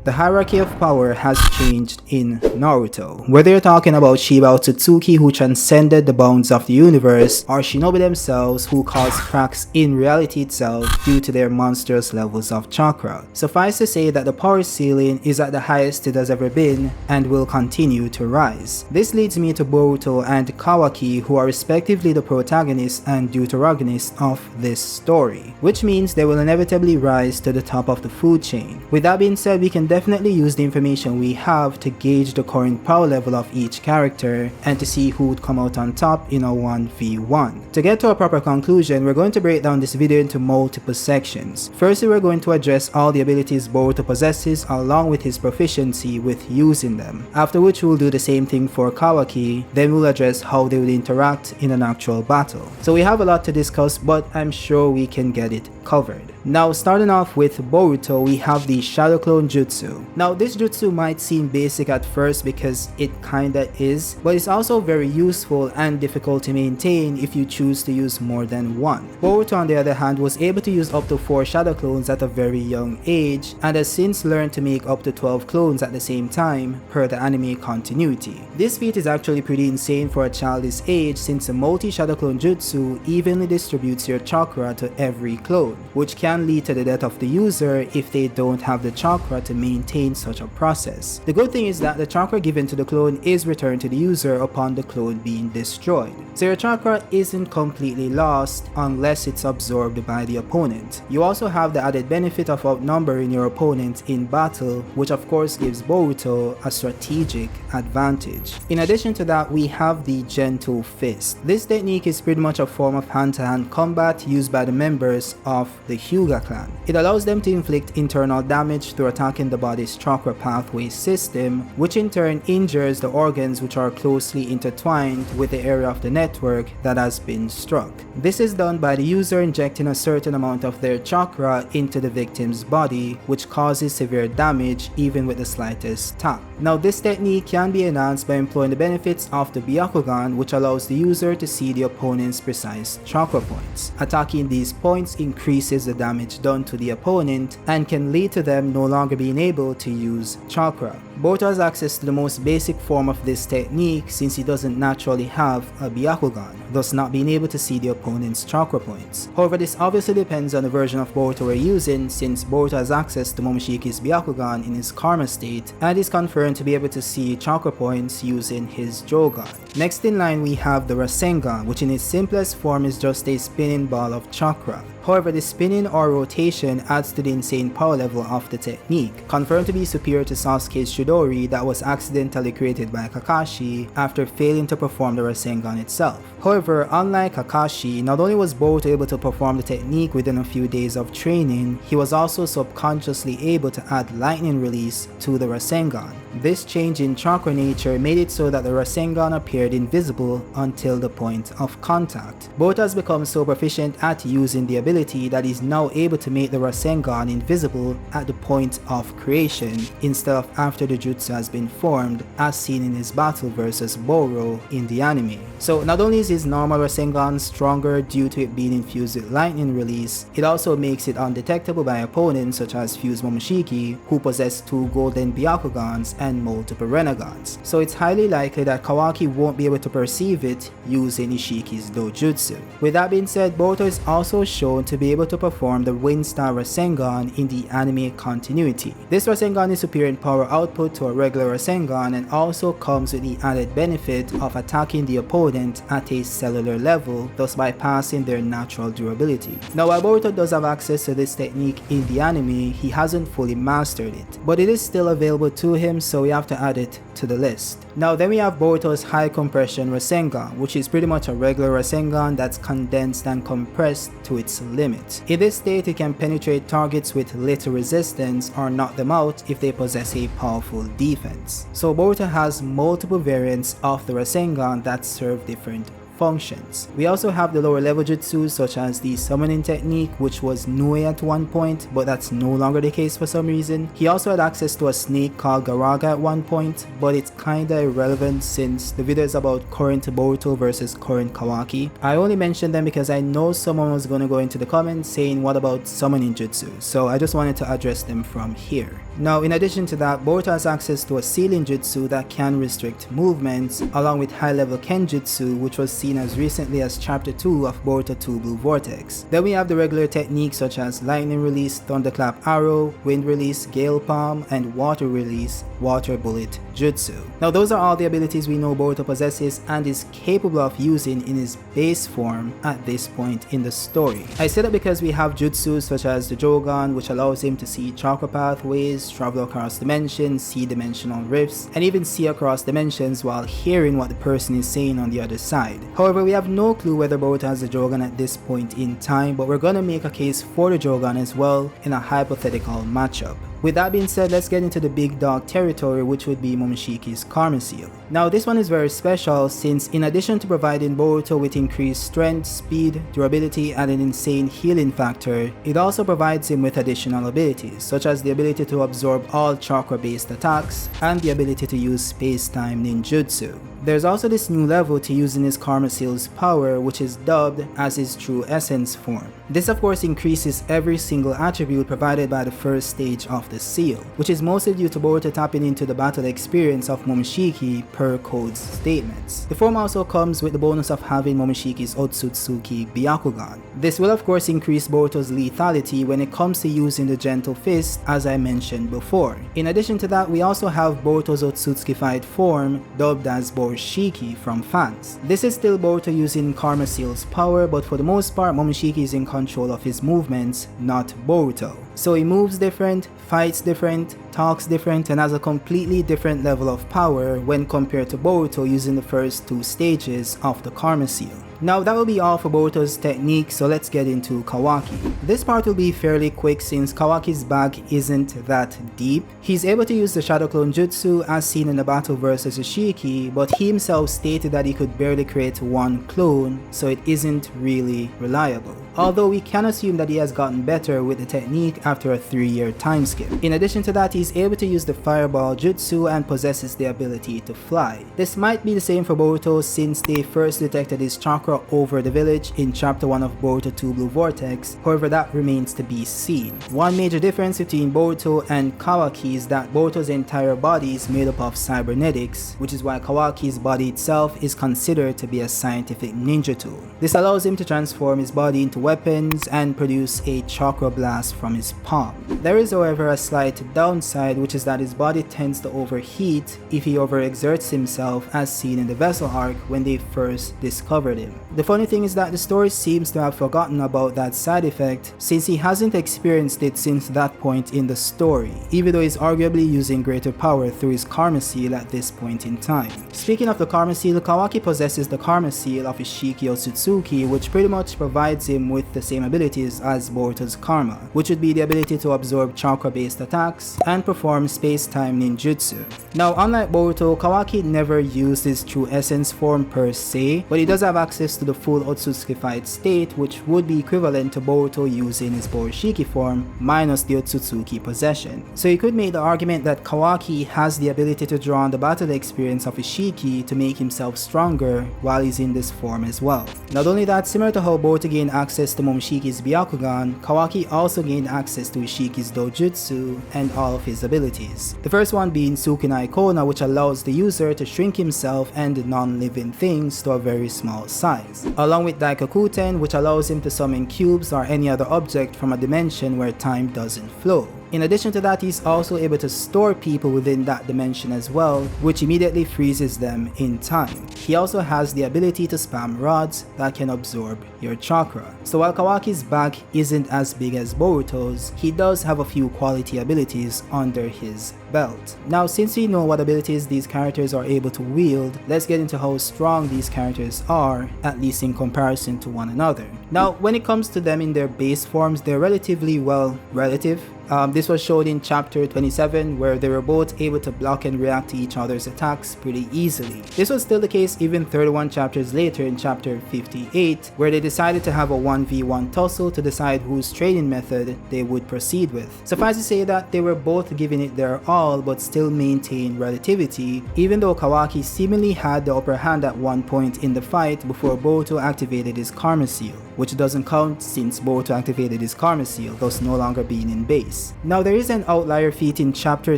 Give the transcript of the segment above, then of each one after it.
The hierarchy of power has changed in Naruto. Whether you're talking about shibai otsutsuki who transcended the bounds of the universe, or shinobi themselves who cause cracks in reality itself due to their monstrous levels of chakra. Suffice to say that the power ceiling is at the highest it has ever been and will continue to rise. This leads me to Boruto and Kawaki, who are respectively the protagonist and deuteragonist of this story, which means they will inevitably rise to the top of the food chain. With that being said, we can definitely use the information we have to gauge the current power level of each character and to see who would come out on top in a 1v1. To get to a proper conclusion, we're going to break down this video into multiple sections. Firstly, we're going to address all the abilities Boruto possesses along with his proficiency with using them, after which we'll do the same thing for Kawaki, then we'll address how they will interact in an actual battle. So we have a lot to discuss, but I'm sure we can get it covered. Now, starting off with Boruto, we have the Shadow Clone Jutsu. Now, this jutsu might seem basic at first because it kinda is, but it's also very useful and difficult to maintain if you choose to use more than one. Boruto, on the other hand, was able to use up to 4 Shadow Clones at a very young age, and has since learned to make up to 12 clones at the same time, per the anime continuity. This feat is actually pretty insane for a child his age, since a multi-Shadow Clone Jutsu evenly distributes your chakra to every clone, which can lead to the death of the user if they don't have the chakra to maintain such a process. The good thing is that the chakra given to the clone is returned to the user upon the clone being destroyed. So your chakra isn't completely lost unless it's absorbed by the opponent. You also have the added benefit of outnumbering your opponent in battle, which of course gives Boruto a strategic advantage. In addition to that, we have the Gentle Fist. This technique is pretty much a form of hand-to-hand combat used by the members of the Hyuga clan. It allows them to inflict internal damage through attacking the body's chakra pathway system, which in turn injures the organs which are closely intertwined with the area of the network that has been struck. This is done by the user injecting a certain amount of their chakra into the victim's body, which causes severe damage even with the slightest tap. Now, this technique can be enhanced by employing the benefits of the Byakugan, which allows the user to see the opponent's precise chakra points. Attacking these points increases the damage done to the opponent and can lead to them no longer being able to use chakra. Boruto has access to the most basic form of this technique since he doesn't naturally have a Byakugan, thus not being able to see the opponent's chakra points. However, this obviously depends on the version of Boruto we're using, since Boruto has access to Momoshiki's Byakugan in his karma state and is confirmed to be able to see chakra points using his Jogan. Next in line, we have the Rasengan, which in its simplest form is just a spinning ball of chakra. However, the spinning or rotation adds to the insane power level of the technique, confirmed to be superior to Sasuke's Chidori that was accidentally created by Kakashi after failing to perform the Rasengan itself. However, unlike Kakashi, not only was Boruto able to perform the technique within a few days of training, he was also subconsciously able to add lightning release to the Rasengan. This change in chakra nature made it so that the Rasengan appeared invisible until the point of contact. Boruto has become so proficient at using the ability that he's now able to make the Rasengan invisible at the point of creation instead of after the jutsu has been formed, as seen in his battle versus Boro in the anime. So not only is his normal Rasengan stronger due to it being infused with lightning release, it also makes it undetectable by opponents such as Fused Momoshiki, who possess 2 golden Byakugans and multiple Renegans. So it's highly likely that Kawaki won't be able to perceive it using Ishiki's dojutsu. With that being said, Boruto is also shown to be able to perform the Wind Star Rasengan in the anime continuity. This Rasengan is superior in power output to a regular Rasengan and also comes with the added benefit of attacking the opponent at a cellular level, thus bypassing their natural durability. Now, while Boruto does have access to this technique in the anime, he hasn't fully mastered it, but it is still available to him, so we have to add it to the list. Now then we have Boruto's High Compression Rasengan, which is pretty much a regular Rasengan that's condensed and compressed to its limit. In this state, it can penetrate targets with little resistance or knock them out if they possess a powerful defense. So Boruto has multiple variants of the Rasengan that serve different functions. We also have the lower level jutsus such as the summoning technique, which was Nue at one point, but that's no longer the case for some reason. He also had access to a snake called Garaga at one point, but it's kinda irrelevant since the video is about current Boruto versus current Kawaki. I only mentioned them because I know someone was gonna go into the comments saying what about summoning jutsu, so I just wanted to address them from here. Now in addition to that, Boruto has access to a sealing jutsu that can restrict movements, along with high level kenjutsu, which was seen as recently as chapter 2 of Boruto 2 Blue Vortex. Then we have the regular techniques such as lightning release, thunderclap arrow, wind release, gale palm, and water release, water bullet jutsu. Now those are all the abilities we know Boruto possesses and is capable of using in his base form at this point in the story. I say that because we have jutsus such as the Jogan, which allows him to see chakra pathways, travel across dimensions, see dimensional rifts, and even see across dimensions while hearing what the person is saying on the other side. However, we have no clue whether Boruto has the Jogan at this point in time, but we're gonna make a case for the Jogan as well in a hypothetical matchup. With that being said, let's get into the big dog territory, which would be Momoshiki's Karma Seal. Now this one is very special since in addition to providing Boruto with increased strength, speed, durability, and an insane healing factor, it also provides him with additional abilities, such as the ability to absorb all chakra based attacks and the ability to use space-time ninjutsu. There's also this new level to using his Karma Seal's power, which is dubbed as his True Essence form. This of course increases every single attribute provided by the first stage of the seal, which is mostly due to Boruto tapping into the battle experience of Momoshiki per Code's statements. The form also comes with the bonus of having Momoshiki's otsutsuki Byakugan. This will of course increase Boruto's lethality when it comes to using the Gentle Fist, as I mentioned before. In addition to that, we also have Boruto's otsutsukified form, dubbed as Borushiki from fans. This is still Boruto using Karma Seal's power, but for the most part Momoshiki is in control of his movements, not Boruto. So he moves different, fights different, talks different, and has a completely different level of power when compared to Boruto using the first two stages of the Karma Seal. Now that will be all for Boruto's technique, so let's get into Kawaki. This part will be fairly quick since Kawaki's bag isn't that deep. He's able to use the Shadow Clone Jutsu as seen in the battle versus Ishiki, but he himself stated that he could barely create one clone, so it isn't really reliable. Although we can assume that he has gotten better with the technique after a 3-year time skip. In addition to that, he's able to use the Fireball Jutsu and possesses the ability to fly. This might be the same for Boruto since they first detected his chakra over the village in chapter 1 of Boruto 2 Blue Vortex, however that remains to be seen. One major difference between Boruto and Kawaki is that Boruto's entire body is made up of cybernetics, which is why Kawaki's body itself is considered to be a scientific ninja tool. This allows him to transform his body into weapons and produce a chakra blast from his palm. There is however a slight downside, which is that his body tends to overheat if he overexerts himself, as seen in the Vessel arc when they first discovered him. The funny thing is that the story seems to have forgotten about that side effect since he hasn't experienced it since that point in the story, even though he's arguably using greater power through his Karma Seal at this point in time. Speaking of the Karma Seal, Kawaki possesses the Karma Seal of Ishiki Otsutsuki, which pretty much provides him with the same abilities as Boruto's Karma, which would be the ability to absorb chakra based attacks and perform space-time ninjutsu. Now unlike Boruto, Kawaki never used his True Essence form per se, but he does have access to the full Otsutsukified state, which would be equivalent to Boruto using his Borushiki form minus the Otsutsuki possession. So you could make the argument that Kawaki has the ability to draw on the battle experience of Ishiki to make himself stronger while he's in this form as well. Not only that, similar to how Boruto gained access to Momoshiki's Byakugan, Kawaki also gained access to Ishiki's Dojutsu and all of his abilities. The first one being Sukinai Kona, which allows the user to shrink himself and non-living things to a very small size, along with Daikokuten, which allows him to summon cubes or any other object from a dimension where time doesn't flow. In addition to that, he's also able to store people within that dimension as well, which immediately freezes them in time. He also has the ability to spam rods that can absorb your chakra. So while Kawaki's back isn't as big as Boruto's, he does have a few quality abilities under his belt. Now since we know what abilities these characters are able to wield, let's get into how strong these characters are, at least in comparison to one another. Now when it comes to them in their base forms, they're relatively relative. This was showed in chapter 27 where they were both able to block and react to each other's attacks pretty easily. This was still the case even 31 chapters later in chapter 58 where they decided to have a 1v1 tussle to decide whose training method they would proceed with. Suffice to say that they were both giving it their all but still maintained relativity, even though Kawaki seemingly had the upper hand at one point in the fight before Boruto activated his Karma Seal. which doesn't count since Boruto activated his karma seal, thus no longer being in base. Now there is an outlier feat in chapter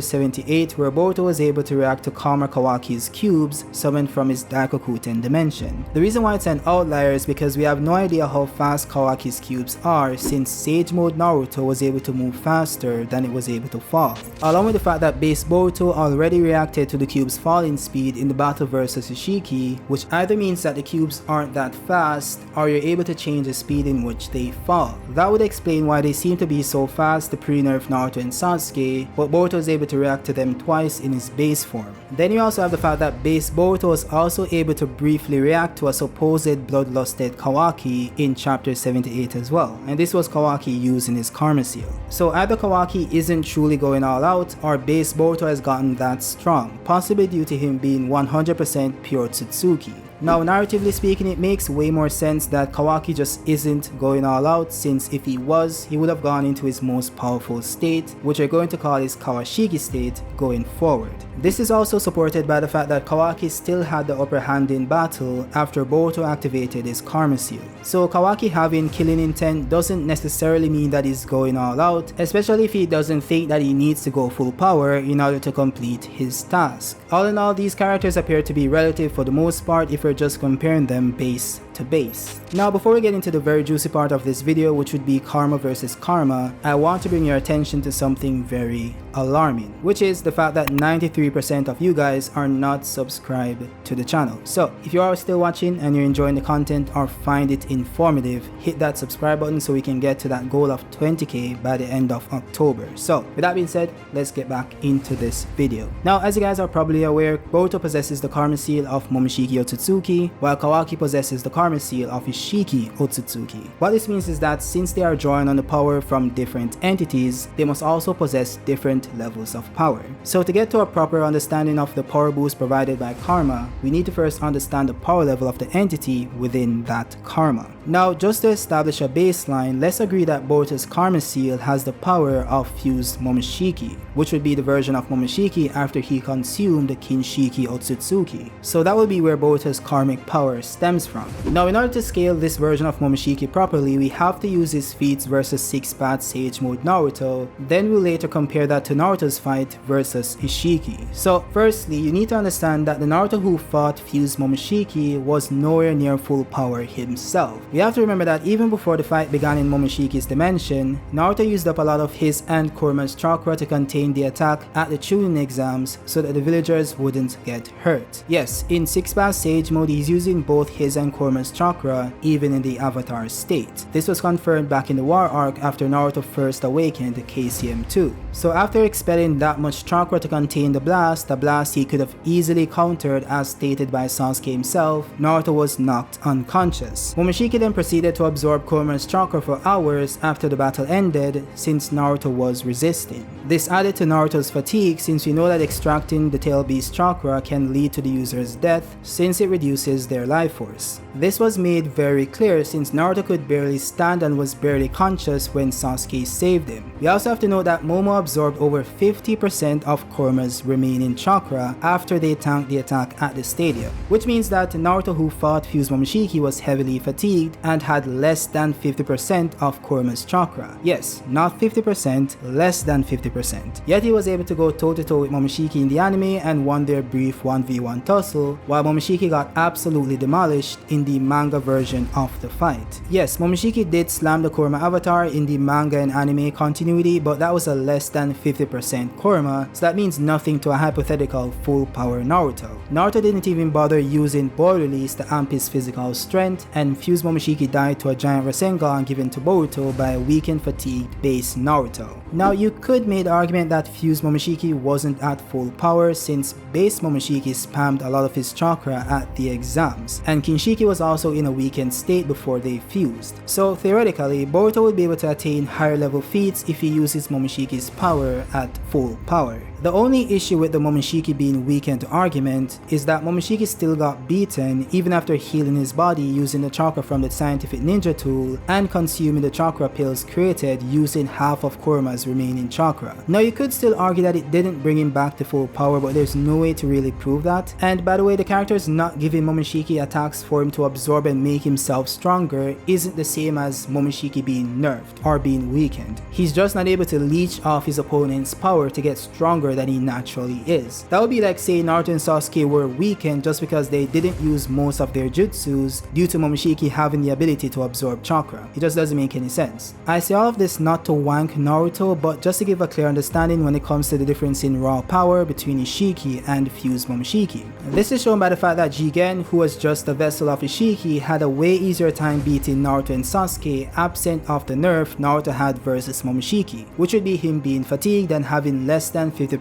78 where Boruto was able to react to calmer Kawaki's cubes summoned from his Daikokuten dimension. The reason why it's an outlier is because we have no idea how fast Kawaki's cubes are, since Sage Mode Naruto was able to move faster than it was able to fall, along with the fact that base Boruto already reacted to the cube's falling speed in the battle versus Ishiki, which either means that the cubes aren't that fast or you're able to change the speed in which they fall. That would explain why they seem to be so fast to pre-nerf Naruto and Sasuke, but Boruto is able to react to them twice in his base form. Then you also have the fact that base Boruto is also able to briefly react to a supposed bloodlusted Kawaki in chapter 78 as well, and this was Kawaki using his karma seal. So either Kawaki isn't truly going all out, or base Boruto has gotten that strong, possibly due to him being 100% pure otsutsuki. Now narratively speaking, it makes way more sense that Kawaki just isn't going all out, since if he was, he would have gone into his most powerful state, which we're going to call his Kawashiki state going forward. This is also supported by the fact that Kawaki still had the upper hand in battle after Boruto activated his karma seal. So Kawaki having killing intent doesn't necessarily mean that he's going all out, especially if he doesn't think that he needs to go full power in order to complete his task. All in all, these characters appear to be relative for the most part if we're just comparing them base to base. Now before we get into the very juicy part of this video, which would be karma versus karma, I want to bring your attention to something very alarming, which is the fact that 93% of you guys are not subscribed to the channel. So if you are still watching and you're enjoying the content or find it informative, hit that subscribe button so we can get to that goal of 20k by the end of October. So with that being said, let's get back into this video. Now as you guys are probably aware, Boruto possesses the karma seal of Momoshiki Otsutsuki, while Kawaki possesses the karma seal of Ishiki Otsutsuki. What this means is that since they are drawing on the power from different entities, they must also possess different levels of power. So to get to a proper understanding of the power boost provided by karma, we need to first understand the power level of the entity within that karma. Now just to establish a baseline, let's agree that Boruto's karma seal has the power of fused Momoshiki, which would be the version of Momoshiki after he consumed Kinshiki Otsutsuki. So that would be where Boruto's karmic power stems from. Now in order to scale this version of Momoshiki properly, we have to use his feats versus 6-path Sage Mode Naruto, then we'll later compare that to Naruto's fight versus Ishiki. So firstly, you need to understand that the Naruto who fought fused Momoshiki was nowhere near full power himself. We have to remember that even before the fight began in Momoshiki's dimension, Naruto used up a lot of his and Kurama's chakra to contain the attack at the Chunin exams so that the villagers wouldn't get hurt. Yes, in 6-path Sage Mode he's using both his and Kurama's chakra even in the avatar state. This was confirmed back in the war arc after Naruto first awakened KCM2. So after expelling that much chakra to contain the blast he could have easily countered as stated by Sasuke himself, Naruto was knocked unconscious. Momoshiki then proceeded to absorb Kurama's chakra for hours after the battle ended, since Naruto was resisting. This added to Naruto's fatigue, since we know that extracting the tail beast chakra can lead to the user's death since it reduces their life force. This was made very clear since Naruto could barely stand and was barely conscious when Sasuke saved him. We also have to note that Momo absorbed over 50% of Kurama's remaining chakra after they tanked the attack at the stadium, which means that Naruto who fought fused Momoshiki was heavily fatigued and had less than 50% of Kurama's chakra. Yes, not 50%, less than 50%. Yet he was able to go toe-to-toe with Momoshiki in the anime and won their brief 1v1 tussle, while Momoshiki got absolutely demolished in the manga version of the fight. Yes, Momoshiki did slam the Kurama avatar in the manga and anime continuity, but that was a less than 50% Kurama, so that means nothing to a hypothetical full power Naruto. Naruto didn't even bother using Boy Release to amp his physical strength, and fused Momoshiki died to a giant Rasengan given to Boruto by a weakened fatigued base Naruto. Now you could make the argument that fused Momoshiki wasn't at full power since base Momoshiki spammed a lot of his chakra at the exams, and Kinshiki was also in a weakened state before they fused. So theoretically, Boruto would be able to attain higher level feats if he uses Momoshiki's power at full power. The only issue with the Momoshiki being weakened argument is that Momoshiki still got beaten even after healing his body using the chakra from the scientific ninja tool and consuming the chakra pills created using half of Kuruma's remaining chakra. Now you could still argue that it didn't bring him back to full power, but there's no way to really prove that. And by the way, the character is not giving Momoshiki attacks for him to absorb and make himself stronger isn't the same as Momoshiki being nerfed or being weakened. He's just not able to leech off his opponent's power to get stronger than he naturally is. That would be like saying Naruto and Sasuke were weakened just because they didn't use most of their jutsus due to Momoshiki having the ability to absorb chakra. It just doesn't make any sense. I say all of this not to wank Naruto, but just to give a clear understanding when it comes to the difference in raw power between Ishiki and fused Momoshiki. This is shown by the fact that Jigen, who was just a vessel of Ishiki, had a way easier time beating Naruto and Sasuke absent of the nerf Naruto had versus Momoshiki, which would be him being fatigued and having less than 50%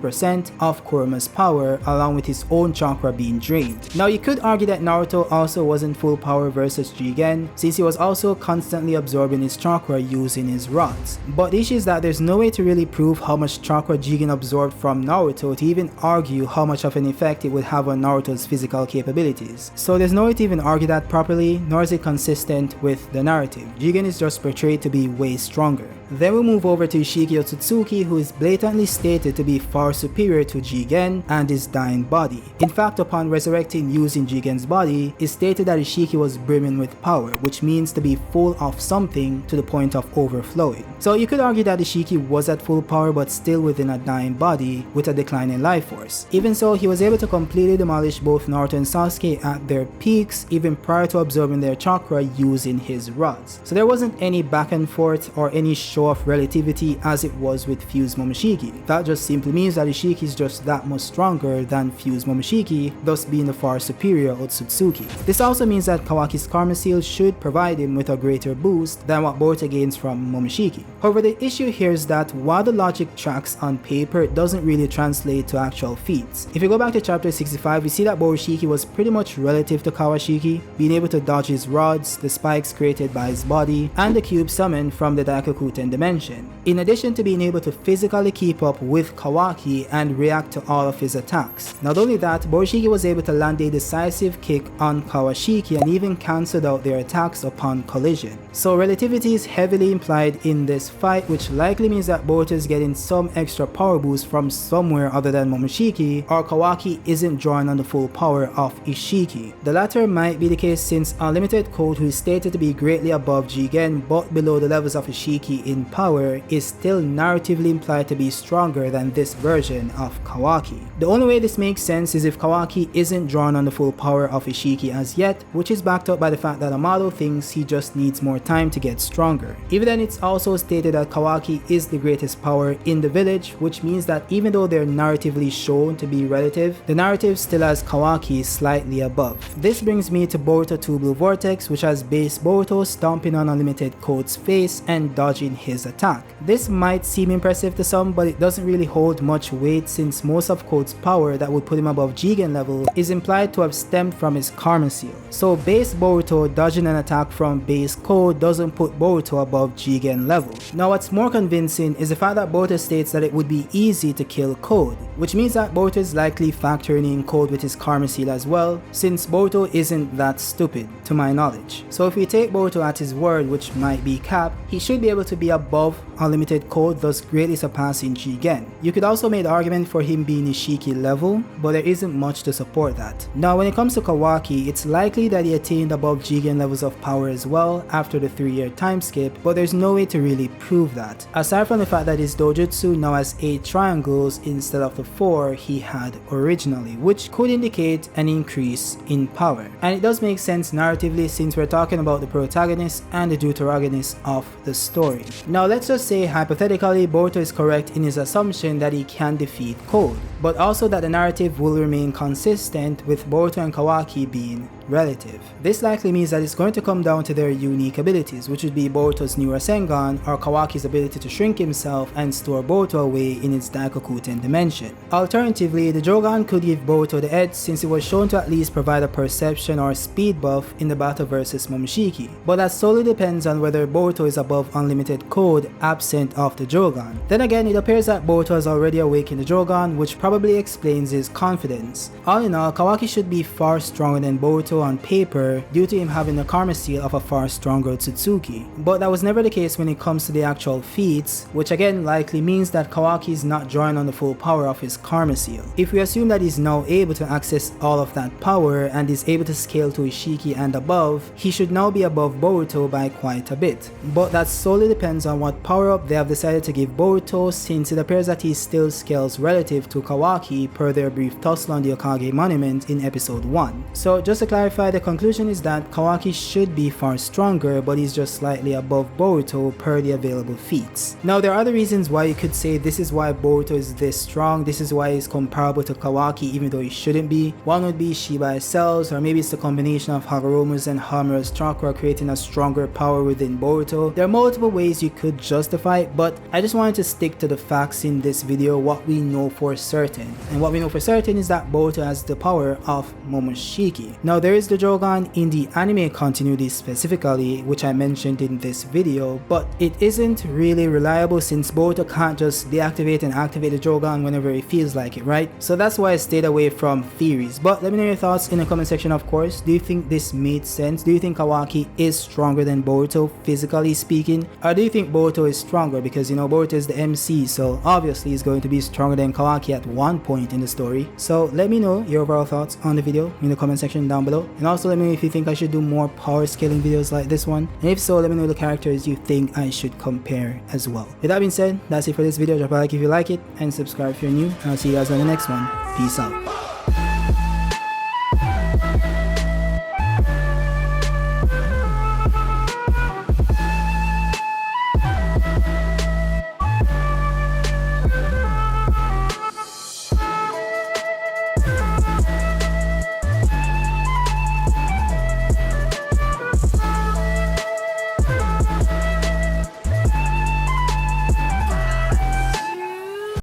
of Kuruma's power along with his own chakra being drained. Now you could argue that Naruto also wasn't full power versus Jigen since he was also constantly absorbing his chakra using his rods. But the issue is that there's no way to really prove how much chakra Jigen absorbed from Naruto to even argue how much of an effect it would have on Naruto's physical capabilities. So there's no way to even argue that properly, nor is it consistent with the narrative. Jigen is just portrayed to be way stronger. Then we move over to Ishiki Otsutsuki, who is blatantly stated to be far superior to Jigen and his dying body. In fact, upon resurrecting using Jigen's body, it's stated that Ishiki was brimming with power, which means to be full of something to the point of overflowing. So you could argue that Ishiki was at full power but still within a dying body with a declining life force. Even so, he was able to completely demolish both Naruto and Sasuke at their peaks even prior to absorbing their chakra using his rods. So there wasn't any back and forth or any show of relativity as it was with fused Momoshiki. That just simply means that Ishiki is just that much stronger than fused Momoshiki, thus being the far superior Otsutsuki. This also means that Kawaki's Karma Seal should provide him with a greater boost than what Boruto gains from Momoshiki. However, the issue here is that while the logic tracks on paper, it doesn't really translate to actual feats. If you go back to chapter 65, we see that Borushiki was pretty much relative to Kawashiki, being able to dodge his rods, the spikes created by his body, and the cube summoned from the Daikokuten dimension, in addition to being able to physically keep up with Kawaki and react to all of his attacks. Not only that, Borushiki was able to land a decisive kick on Kawashiki and even cancelled out their attacks upon collision. So relativity is heavily implied in this fight, which likely means that Boruto is getting some extra power boost from somewhere other than Momoshiki, or Kawaki isn't drawing on the full power of Ishiki. The latter might be the case since Unlimited Code, who is stated to be greatly above Jigen but below the levels of Ishiki in power, is still narratively implied to be stronger than this version of Kawaki. The only way this makes sense is if Kawaki isn't drawn on the full power of Ishiki as yet, which is backed up by the fact that Amado thinks he just needs more time to get stronger. Even then, it's also stated that Kawaki is the greatest power in the village, which means that even though they're narratively shown to be relative, the narrative still has Kawaki slightly above. This brings me to Boruto 2 Blue Vortex, which has base Boruto stomping on Unlimited Code's face and dodging his attack. This might seem impressive to some, but it doesn't really hold much weight since most of Code's power that would put him above Jigen level is implied to have stemmed from his Karma Seal. So base Boruto dodging an attack from base Code doesn't put Boruto above Jigen level. Now what's more convincing is the fact that Boruto states that it would be easy to kill Code, which means that Boruto is likely factoring in Code with his Karma Seal as well, since Boruto isn't that stupid, to my knowledge. So if we take Boruto at his word, which might be cap, he should be able to be above Unlimited Code, thus greatly surpassing Jigen. You could also make the argument for him being Ishiki level, but there isn't much to support that. Now when it comes to Kawaki, it's likely that he attained above Jigen levels of power as well after the 3-year time skip, but there's no way to really prove that, aside from the fact that his dojutsu now has 8 triangles instead of the 4 he had originally, which could indicate an increase in power. And it does make sense narratively since we're talking about the protagonist and the deuteragonist of the story. Now let's just say hypothetically Boruto is correct in his assumption that he can defeat Code, but also that the narrative will remain consistent with Boruto and Kawaki being relative. This likely means that it's going to come down to their unique abilities, which would be Boruto's new Rasengan or Kawaki's ability to shrink himself and store Boruto away in its Daikokuten dimension. Alternatively, the Jogan could give Boruto the edge since it was shown to at least provide a perception or speed buff in the battle versus Momoshiki, but that solely depends on whether Boruto is above unlimited code absent of the Jogan. Then again, it appears that Boruto has already awakened the Jogan, which probably explains his confidence. All in all, Kawaki should be far stronger than Boruto on paper due to him having the karma seal of a far stronger otsutsuki, but that was never the case when it comes to the actual feats, which again likely means that Kawaki is not drawing on the full power of his karma seal. If we assume that he's now able to access all of that power and is able to scale to Ishiki and above, he should now be above Boruto by quite a bit, but that solely depends on what power up they have decided to give Boruto, since it appears that he still scales relative to Kawaki per their brief tussle on the Okage monument in episode 1. So just to clarify, the conclusion is that Kawaki should be far stronger, but he's just slightly above Boruto per the available feats. Now there are other reasons why you could say this is why Boruto is this strong, this is why he's comparable to Kawaki even though he shouldn't be. One would be shibai cells, or maybe it's the combination of Hagoromo's and Hamura's chakra creating a stronger power within Boruto. There are multiple ways you could justify it, but I just wanted to stick to the facts in this video, what we know for certain. And what we know for certain is that Boruto has the power of Momoshiki. Now there is the Jogan in the anime continuity specifically, which I mentioned in this video, but it isn't really reliable since Boruto can't just deactivate and activate the Jogan whenever he feels like it, right? So that's why I stayed away from theories. But let me know your thoughts in the comment section, of course. Do you think this made sense? Do you think Kawaki is stronger than Boruto physically speaking? Or do you think Boruto is stronger because, you know, Boruto is the MC, so obviously he's going to be stronger than Kawaki at one point in the story? So let me know your overall thoughts on the video in the comment section down below, and also let me know if you think I should do more power scaling videos like this one, and if so, let me know the characters you think I should compare as well. With that being said, that's it for this video. Drop a like if you like it and subscribe if you're new, and I'll see you guys on the next one. Peace out.